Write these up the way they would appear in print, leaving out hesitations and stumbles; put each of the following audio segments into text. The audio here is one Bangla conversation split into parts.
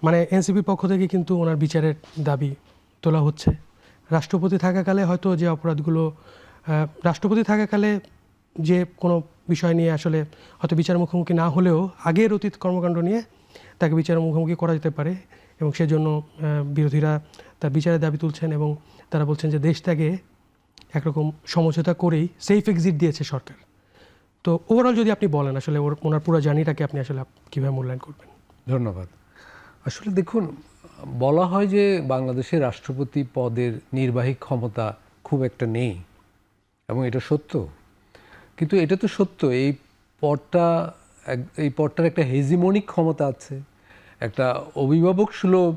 মানে এনসিপির পক্ষ থেকে কিন্তু ওনার বিচারের দাবি তোলা হচ্ছে। রাষ্ট্রপতি থাকাকালে হয়তো যে অপরাধগুলো রাষ্ট্রপতি থাকাকালে যে কোনো বিষয় নিয়ে আসলে হয়তো বিচার মুখোমুখি না হলেও আগের অতীত কর্মকাণ্ড নিয়ে তাকে বিচারের মুখোমুখি করা যেতে পারে, এবং সেজন্য বিরোধীরা তার বিচারের দাবি তুলছেন এবং তারা বলছেন যে দেশ ত্যাগে একরকম সমঝোতা করেই সেফ এক্সিট দিয়েছে সরকার। তো ওভারঅল যদি আপনি বলেন আসলে ওনার পুরো জার্নিটাকে আপনি আসলে কীভাবে মূল্যায়ন করবেন? ধন্যবাদ। আসলে দেখুন, বলা হয় যে বাংলাদেশের রাষ্ট্রপতি পদের নির্বাহী ক্ষমতা খুব একটা নেই, এবং এটা সত্য। কিন্তু এটা তো সত্য, এই পদটার একটা হেজিমনিক ক্ষমতা আছে, একটা অভিভাবক সুলভ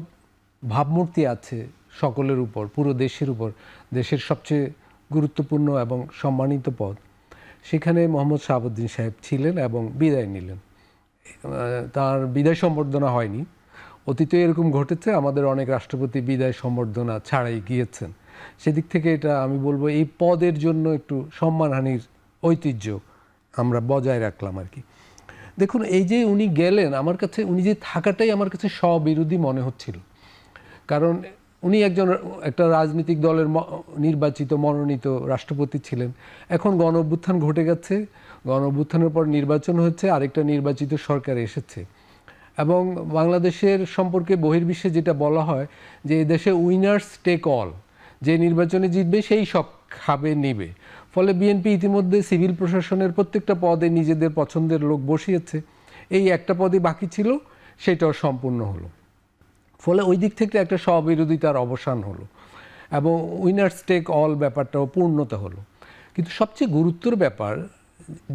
ভাবমূর্তি আছে সকলের উপর, পুরো দেশের উপর, দেশের সবচেয়ে গুরুত্বপূর্ণ এবং সম্মানিত পদ। সেখানে মোহাম্মদ শাহাবুদ্দিন সাহেব ছিলেন এবং বিদায় নিলেন। তার বিদায় সম্বর্ধনা হয়নি। অতীতে এরকম ঘটেছে, আমাদের অনেক রাষ্ট্রপতি বিদায় সম্বর্ধনা ছাড়াই গিয়েছেন। সেদিক থেকে এটা আমি বলবো এই পদের জন্য একটু সম্মানহানির ঐতিহ্য আমরা বজায় রাখলাম আর কি। দেখুন, এই যে উনি গেলেন, আমার কাছে উনি যে থাকাটাই আমার কাছে স্ববিরোধী মনে হচ্ছিল। কারণ উনি একটা রাজনৈতিক দলের নির্বাচিত মনোনীত রাষ্ট্রপতি ছিলেন। এখন গণ অভ্যুত্থান ঘটে গেছে, গণ অভ্যুত্থানের পর নির্বাচন হচ্ছে, আরেকটা নির্বাচিত সরকার এসেছে, এবং বাংলাদেশের সম্পর্কে বহির্বিশ্বে যেটা বলা হয় যে এই দেশে উইনার্স টেক অল, যে নির্বাচনে জিতবে সেই সব খাবে নেবে। ফলে বিএনপি ইতিমধ্যে সিভিল প্রশাসনের প্রত্যেকটা পদে নিজেদের পছন্দের লোক বসিয়েছে। এই একটা পদই বাকি ছিল, সেটাও সম্পূর্ণ হলো। ফলে ওই দিক থেকে একটা স্ববিরোধিতার অবসান হলো এবং উইনার্স টেক অল ব্যাপারটাও পূর্ণতা হলো। কিন্তু সবচেয়ে গুরুত্বের ব্যাপার,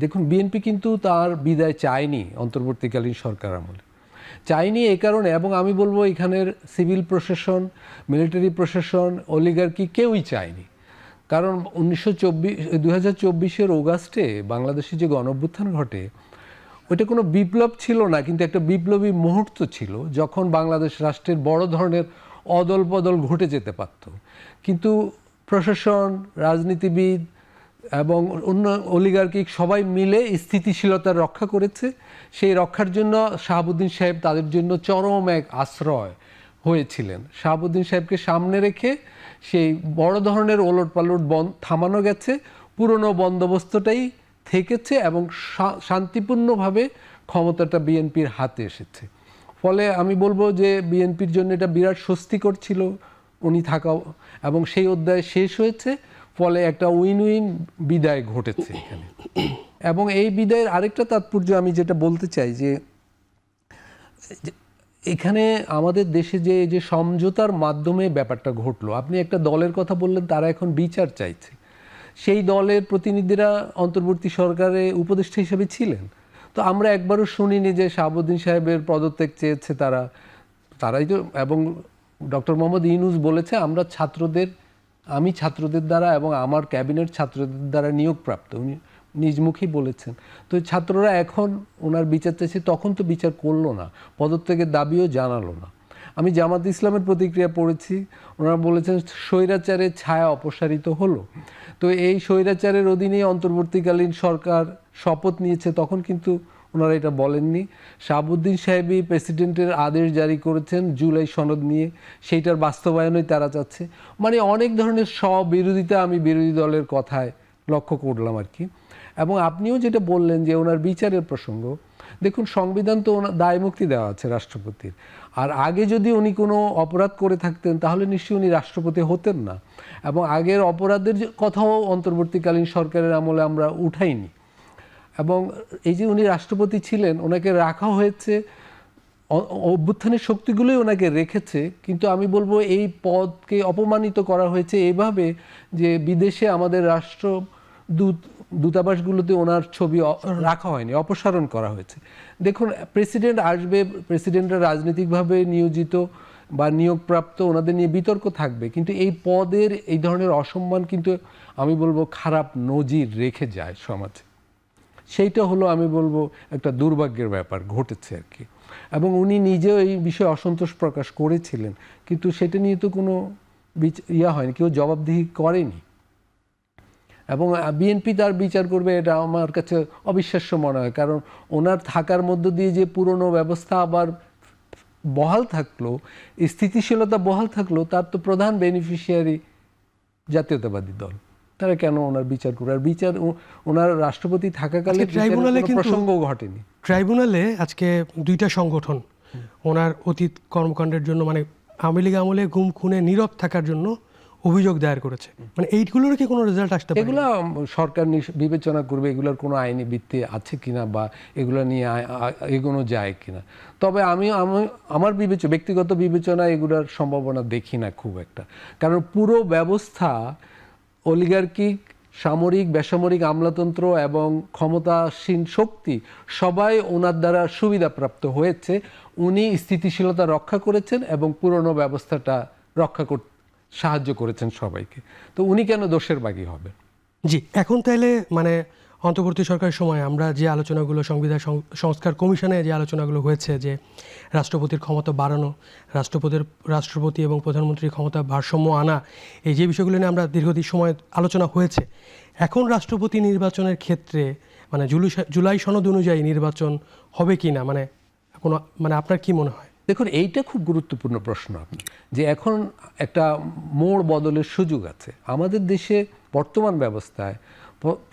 দেখুন, বিএনপি কিন্তু তার বিদায় চায়নি অন্তর্বর্তীকালীন সরকার আমলে। চাইনি এই কারণে, এবং আমি বলবো এখানের সিভিল প্রশাসন, মিলিটারি প্রশাসন, অলিগার্কি কেউই চায়নি। কারণ 2024 অগাস্টে বাংলাদেশে যে গণঅভ্যুত্থান ঘটে, ওইটা কোনো বিপ্লব ছিল না, কিন্তু একটা বিপ্লবী মুহূর্ত ছিল যখন বাংলাদেশ রাষ্ট্রের বড় ধরনের অদল বদল ঘটে যেতে পারত। কিন্তু প্রশাসন, রাজনীতিবিদ এবং অন্য অলিগার্কিক সবাই মিলে স্থিতিশীলতা রক্ষা করেছে। সেই রক্ষার জন্য শাহাবুদ্দিন সাহেব তাদের জন্য চরম এক আশ্রয় হয়েছিলেন। শাহাবুদ্দিন সাহেবকে সামনে রেখে সেই বড় ধরনের ওলটপালট থামানো গেছে, পুরনো বন্দোবস্তটাই থেকেছে এবং শান্তিপূর্ণভাবে ক্ষমতাটা বিএনপির হাতে এসেছে। ফলে আমি বলবো যে বিএনপির জন্য এটা বিরাট স্বস্তিকর ছিল উনি থাকা, এবং সেই অধ্যায় শেষ হয়েছে। ফলে একটা উইন উইন বিদায় ঘটেছে এখানে। এবং এই বিদায়ের আরেকটা তাৎপর্য আমি যেটা বলতে চাই যে এখানে আমাদের দেশে যে সমঝোতার মাধ্যমে ব্যাপারটা ঘটলো, আপনি একটা দলের কথা বললেন, তারা এখন বিচার চাইছে। সেই দলের প্রতিনিধিরা অন্তর্বর্তী সরকারে উপদেষ্টা হিসেবে ছিলেন। তো আমরা একবারও শুনিনি যে শাহাবুদ্দিন সাহেবের পদত্যাগ চেয়েছে তারাই তো। এবং ডক্টর মোহাম্মদ ইউনূস বলেছে আমি ছাত্রদের দ্বারা এবং আমার ক্যাবিনেট ছাত্রদের দ্বারা নিয়োগপ্রাপ্ত, উনি নিজ মুখেই বলেছেন। তো ছাত্ররা এখন ওনার বিচার চাইছে, তখন তো বিচার করলো না, পদত্যাগের দাবিও জানালো না। আমি জামাত ইসলামের প্রতিক্রিয়া পড়েছি, ওনারা বলেছেন স্বৈরাচারের ছায়া অপসারিত হলো। তো এই স্বৈরাচারের অধীনে অন্তর্বর্তীকালীন সরকার শপথ নিয়েছে, তখন কিন্তু ওনারা এটা বলেননি। শাহাবুদ্দিন সাহেবই প্রেসিডেন্টের আদেশ জারি করেছেন জুলাই সনদ নিয়ে, সেইটার বাস্তবায়নই তারা চাচ্ছে। মানে অনেক ধরনের স্ববিরোধিতা আমি বিরোধী দলের কথায় লক্ষ্য করলাম আর কি। এবং আপনিও যেটা বললেন যে ওনার বিচারের প্রসঙ্গ, দেখুন, সংবিধান তো ওনার দায় মুক্তি দেওয়া আছে রাষ্ট্রপতির। আর আগে যদি উনি কোনো অপরাধ করে থাকতেন তাহলে নিশ্চয়ই উনি রাষ্ট্রপতি হতেন না, এবং আগের অপরাধের কথাও অন্তর্বর্তীকালীন সরকারের আমলে আমরা উঠাইনি। এবং এই যে উনি রাষ্ট্রপতি ছিলেন, ওনাকে রাখা হয়েছে, অভ্যুত্থানের শক্তিগুলোই ওনাকে রেখেছে। কিন্তু আমি বলবো এই পদকে অপমানিত করা হয়েছে এভাবে যে বিদেশে আমাদের দূতাবাসগুলোতে ওনার ছবি রাখা হয়নি, অপসারণ করা হয়েছে। দেখুন, প্রেসিডেন্ট আসবে, প্রেসিডেন্টরা রাজনৈতিকভাবে নিয়োজিত বা নিয়োগপ্রাপ্ত, ওনাদের নিয়ে বিতর্ক থাকবে, কিন্তু এই পদের এই ধরনের অসম্মান কিন্তু আমি বলবো খারাপ নজির রেখে যায় সমাজে। সেইটা হলো আমি বলবো একটা দুর্ভাগ্যের ব্যাপার ঘটেছে আর কি। এবং উনি নিজেও এই বিষয়ে অসন্তোষ প্রকাশ করেছিলেন, কিন্তু সেটা নিয়ে তো কোনো হয়নি, কেউ জবাবদিহি করেনি। এবং বিএনপি তার বিচার করবে, এটা আমার কাছে অবিশ্বাস্য মনে হয়। কারণ ওনার থাকার মধ্য দিয়ে যে পুরনো ব্যবস্থা আবার বহাল থাকলো, স্থিতিশীলতা বহাল থাকলো, তার তো প্রধান বেনিফিশিয়ারি জাতীয়তাবাদী দল। তারা কেন ওনার বিচার করবে? আর বিচার ওনার রাষ্ট্রপতি থাকাকালে আজকে ট্রাইব্যুনালে কোনো কিন্তু প্রসঙ্গ ঘটেনি। ট্রাইব্যুনালে আজকে দুইটা সংগঠন ওনার অতীত কর্মকাণ্ডের জন্য, মানে আওয়ামী লীগ আমলে গুম খুনে নীরব থাকার জন্য অভিযোগ দায়ের করেছে। মানে এইগুলোর কি কোনো রেজাল্ট আসতে পারে? এগুলা সরকার বিবেচনা করবে এগুলোর কোনো আইনি ভিত্তি আছে কিনা বা এগুলো নিয়ে এগোনো যায় কিনা। তবে আমি আমার ব্যক্তিগত বিবেচনা এগুলোর সম্ভাবনা দেখি না খুব একটা। কারণ পুরো ব্যবস্থা অলিগার্কিক, সামরিক, বেসামরিক আমলাতন্ত্র এবং ক্ষমতাসীন শক্তি সবাই ওনার দ্বারা সুবিধাপ্রাপ্ত হয়েছে। উনি স্থিতিশীলতা রক্ষা করেছেন এবং পুরনো ব্যবস্থাটা রক্ষা করতে সাহায্য করেছেন সবাইকে। তো উনি কেন দোষের ভাগী হবেন? জি, এখন তাইলে মানে অন্তর্বর্তী সরকারের সময় আমরা যে আলোচনাগুলো সংবিধান সংস্কার কমিশনে যে আলোচনাগুলো হয়েছে, যে রাষ্ট্রপতির ক্ষমতা বাড়ানো, রাষ্ট্রপতি এবং প্রধানমন্ত্রীর ক্ষমতা ভারসাম্য আনা, এই যে বিষয়গুলো নিয়ে আমরা দীর্ঘদিন সময় আলোচনা হয়েছে। এখন রাষ্ট্রপতি নির্বাচনের ক্ষেত্রে মানে জুলাই সনদ অনুযায়ী নির্বাচন হবে কি না, মানে আপনার কি মনে হয়? দেখুন, এইটা খুব গুরুত্বপূর্ণ প্রশ্ন আপনি, যে এখন একটা মোড় বদলের সুযোগ আছে আমাদের দেশে। বর্তমান ব্যবস্থায়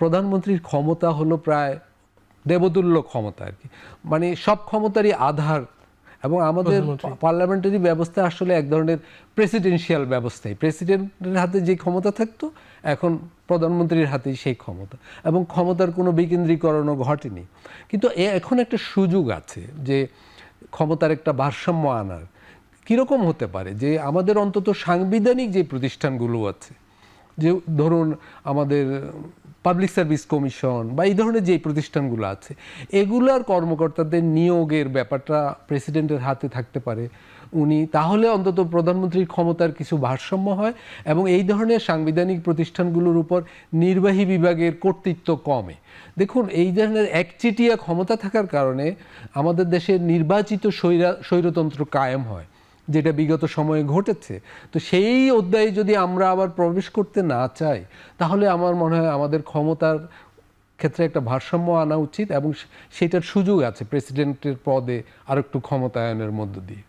প্রধানমন্ত্রীর ক্ষমতা হলো প্রায় দেবতুল্য ক্ষমতা আর কি, মানে সব ক্ষমতারই আধার। এবং আমাদের পার্লামেন্টারি ব্যবস্থা আসলে এক ধরনের প্রেসিডেন্সিয়াল ব্যবস্থায় প্রেসিডেন্টের হাতে যে ক্ষমতা থাকতো এখন প্রধানমন্ত্রীর হাতেই সেই ক্ষমতা, এবং ক্ষমতার কোনো বিকেন্দ্রীকরণও ঘটেনি। কিন্তু এখন একটা সুযোগ আছে যে ক্ষমতার একটা ভারসাম্য আনার। কীরকম হতে পারে? যে আমাদের অন্তত সাংবিধানিক যে প্রতিষ্ঠানগুলো আছে, যে ধরুন আমাদের পাবলিক সার্ভিস কমিশন বা এই ধরনের যে প্রতিষ্ঠানগুলো আছে, এগুলার কর্মকর্তাদের নিয়োগের ব্যাপারটা প্রেসিডেন্টের হাতে থাকতে পারে উনি, তাহলে অন্তত প্রধানমন্ত্রীর ক্ষমতার কিছু ভারসাম্য হয় এবং এই ধরনের সাংবিধানিক প্রতিষ্ঠানগুলোর উপর নির্বাহী বিভাগের কর্তৃত্ব কমে। দেখুন, এই ধরনের একচেটিয়া ক্ষমতা থাকার কারণে আমাদের দেশে নির্বাচিত স্বৈরতন্ত্র কায়েম হয়, যেটা বিগত সময়ে ঘটেছে। তো সেই অধ্যায়ে যদি আমরা আবার প্রবেশ করতে না চাই, তাহলে আমার মনে হয় আমাদের ক্ষমতার ক্ষেত্রে একটা ভারসাম্য আনা উচিত এবং সেটার সুযোগ আছে প্রেসিডেন্টের পদে আরেকটু ক্ষমতায়নের মধ্য দিয়ে।